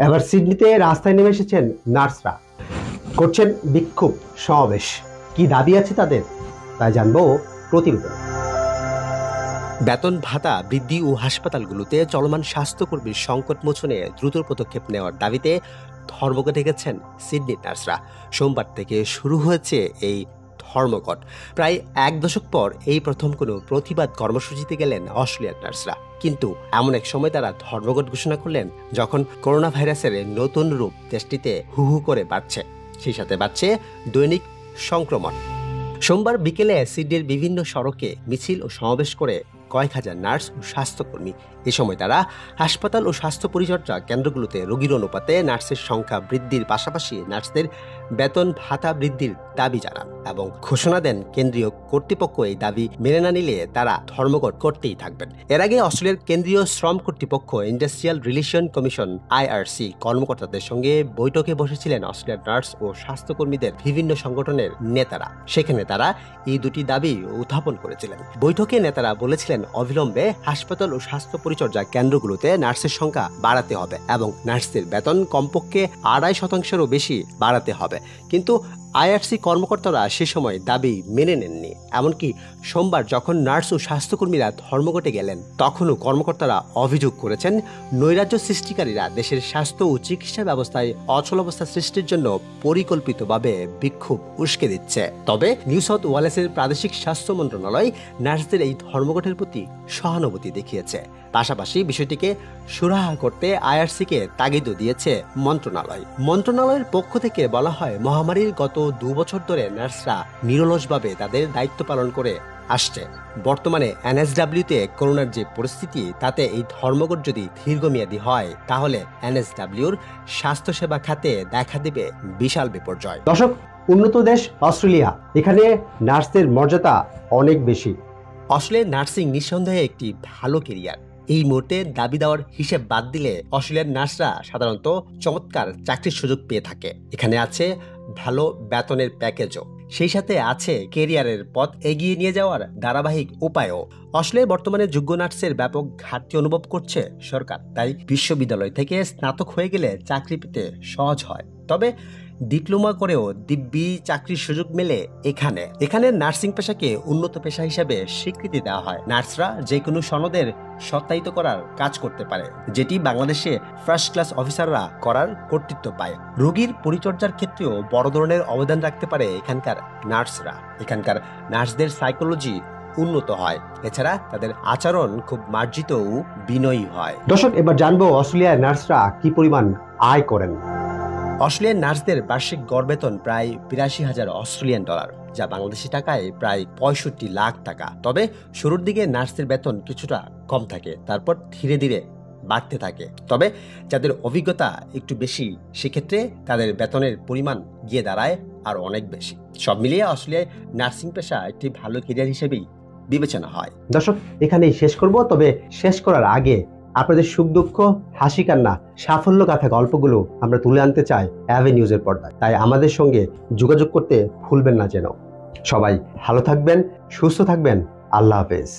এবার সিডনিতে রাস্তায় নেমে এসেছেন নার্সরা, করছেন বিক্ষোভ সমাবেশ। কি দাবি আছে তাদের, তাই জানবো প্রতিবেদন। বেতন ভাতা বৃদ্ধি ও হাসপাতালগুলোতে চলমান স্বাস্থ্যকর্মীর সংকট মোচনে দ্রুত পদক্ষেপ নেওয়ার দাবিতে ধর্মঘটে গেছেন সিডনির নার্সরা। সোমবার থেকে শুরু হয়েছে এই ধর্মঘট। প্রায় এক দশক পর এই প্রথম কোনো প্রতিবাদ কর্মসূচিতে গেলেন অস্ট্রেলিয়ার নার্সরা। কিন্তু এমন এক সময় তারা ধর্মঘট ঘোষণা করলেন যখন করোনা ভাইরাসের নতুন রূপ দেশটিতে হু হু করে বাড়ছে, সেই সাথে বাড়ছে দৈনিক সংক্রমণ। সোমবার বিকেলে সিডনির বিভিন্ন সড়কে মিছিল ও সমাবেশ করে কয়েক হাজার নার্স ও স্বাস্থ্যকর্মী। এ সময় তারা হাসপাতাল ও স্বাস্থ্য পরিচর্যা কেন্দ্রগুলোতে রোগীর অনুপাতে নার্সের সংখ্যা বৃদ্ধির পাশাপাশি নার্সদের বেতন ভাতা বৃদ্ধির দাবি জানান এবং ঘোষণা দেন কেন্দ্রীয় কর্তৃপক্ষ এই দাবি মেনে না নিলে তারা ধর্মঘট করতেই থাকবেন। এর আগে অস্ট্রেলিয়ার কেন্দ্রীয় শ্রম কর্তৃপক্ষ ইন্ডাস্ট্রিয়াল রিলেশন কমিশন IRC কর্মকর্তাদের সঙ্গে বৈঠকে বসেছিলেন অস্ট্রেলিয়ার নার্স ও স্বাস্থ্যকর্মীদের বিভিন্ন সংগঠনের নেতারা। সেখানে তারা এই দুটি দাবি উত্থাপন করেছিলেন। বৈঠকে নেতারা বলেছিলেন অবিলম্বে হাসপাতাল ও স্বাস্থ্য পরিচর্যা কেন্দ্রগুলোতে নার্সের সংখ্যা বাড়াতে হবে এবং নার্সদের বেতন কমপক্ষে 2.5%-এরও বেশি বাড়াতে হবে। কিন্তু IRC কর্মকর্তারা সে সময় দাবি মেনে নেননি। এমনকি সোমবার যখন নার্স ও স্বাস্থ্যকর্মীরা ধর্মঘটে গেলেন তখনও কর্মকর্তারা অভিযোগ করেছেন নৈরাজ্য সৃষ্টিকারীরা দেশের স্বাস্থ্য ও চিকিৎসা ব্যবস্থায় অচলাবস্থা সৃষ্টির জন্য পরিকল্পিতভাবে বিক্ষোভ উস্কে দিচ্ছে। তবে নিউ সাউথ ওয়েলসের প্রাদেশিক স্বাস্থ্য মন্ত্রণালয় নার্সদের এই ধর্মঘটের প্রতি সহানুভূতি দেখিয়েছে। পাশাপাশি বিষয়টিকে সুরাহা করতে IRC-কে তাগিদও দিয়েছে মন্ত্রণালয়ের পক্ষ থেকে বলা হয়, মহামারীর গত 2 বছর ধরে নার্সরা নিরলসভাবে তাদের দায়িত্ব পালন করে আসছে। বর্তমানে NSW-তে করোনার যে পরিস্থিতি, তাতে এই ধর্মঘট যদি দীর্ঘমেয়াদী হয় তাহলে NSW-র স্বাস্থ্যসেবা খাতে দেখা দেবে বিশাল বিপর্যয়। দর্শক, উন্নত দেশ অস্ট্রেলিয়া, এখানে নার্সদের মর্যাদা অনেক বেশি। অস্ট্রেলিয়ার নার্সিং নিঃসন্দেহে একটি ভালো কেরিয়ার। এই মুহূর্তে দাবি দেওয়ার হিসেব বাদ দিলে অস্ট্রেলিয়ার নার্সরা সাধারণত চমৎকার চাকরির সুযোগ পেয়ে থাকে। এখানে আছে ভালো বেতনের প্যাকেজও, সেই সাথে আছে কেরিয়ারের পথ এগিয়ে নিয়ে যাওয়ার ধারাবাহিক উপায়ও। অস্ট্রেলিয়ায় বর্তমানে যোগ্য নার্সের ব্যাপক ঘাটতি অনুভব করছে সরকার, তাই বিশ্ববিদ্যালয় থেকে স্নাতক হয়ে গেলে চাকরি পেতে সহজ হয়। তবে ডিপ্লোমা করেও দিব্যি চাকরির সুযোগ মেলে এখানে নার্সিং পেশাকে উন্নত পেশা হিসেবে স্বীকৃতি দেওয়া হয়। নার্সরা যে কোনো সনদের সত্যায়িত করার কাজ করতে পারে, যেটি বাংলাদেশে ফার্স্ট ক্লাস অফিসাররা করার কর্তৃত্ব পায়। রোগীর পরিচর্যার ক্ষেত্রেও বড় ধরনের অবদান রাখতে পারে এখানকার নার্সরা। এখানকার নার্সদের সাইকোলজি উন্নত হয়, এছাড়া তাদের আচরণ খুব মার্জিত ও বিনয়ী হয়। দর্শক, এবার জানবো অস্ট্রেলিয়ার নার্সরা কি পরিমাণ আয় করেন। অস্ট্রেলিয়ান নার্সদের বার্ষিক গড় বেতন প্রায় 82,000 অস্ট্রেলিয়ান ডলার, যা বাংলাদেশি টাকায় প্রায় 65 লাখ টাকা। তবে শুরুর দিকে নার্সদের বেতন কিছুটা কম থাকে, তারপর ধীরে ধীরে বাড়তে থাকে। তবে যাদের অভিজ্ঞতা একটু বেশি, সেক্ষেত্রে তাদের বেতনের পরিমাণ গিয়ে দাঁড়ায় আর অনেক বেশি। সব মিলিয়ে অস্ট্রেলিয়ায় নার্সিং পেশা একটি ভালো ক্যারিয়ার হিসেবেই বিবেচনা হয়। দর্শক, এখানেই শেষ করব। তবে শেষ করার আগে আপনাদের সুখ দুঃখ, হাসি কান্না, সাফল্য গাথা গল্পগুলো আমরা তুলে আনতে চাই অ্যাভে নিউজের পর্দায়। তাই আমাদের সঙ্গে যোগাযোগ করতে ভুলবেন না যেন। সবাই ভালো থাকবেন, সুস্থ থাকবেন। আল্লাহ হাফেজ।